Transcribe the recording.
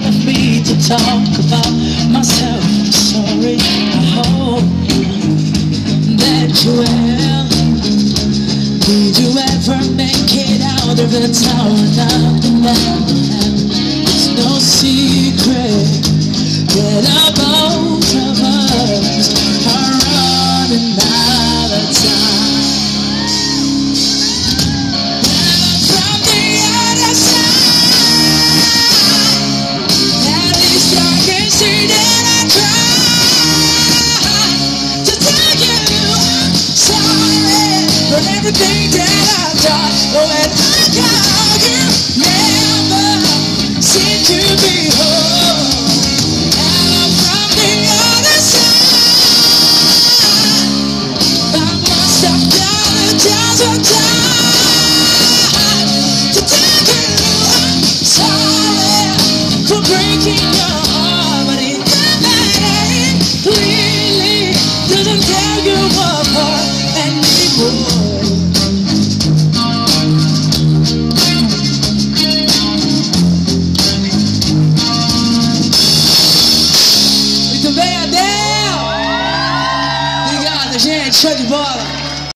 of me to talk about myself. Sorry, I hope that you will. Did you ever make it out of the tower? Now it's no secret that both of us are running out of time. From the other side, at least I can see that I try to tell you I'm sorry for everything that I've done. Oh, and I call you never seem to be whole. Breaking your heart, but it clearly doesn't tell you apart anymore. Muito bem, Adel! Obrigado, gente. Show de bola!